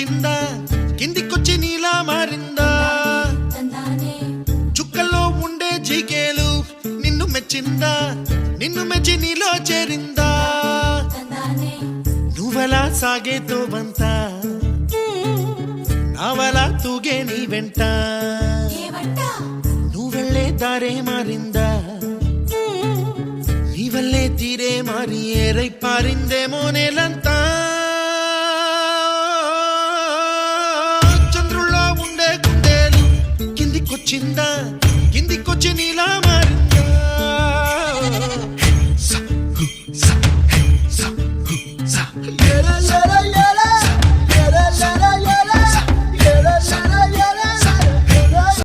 నచ్చిందా కిందికొచ్చి నీలా మారిందా చుక్కల్లో ఉండే జీకేలు నిన్ను మెచ్చిందా నిన్ను మెచ్చి నీలో చేరిందా నువ్వలా సాగే తోవంతా నావలా తూగే నీ వెంట నువ్వెళ్ళే దారే మారిందా నీవల్లే తీరే మారి ఏరై పారిందేమో నేలంతా చంద్రుల్లో ఉండే కుందేలు కిందికొచ్చిందా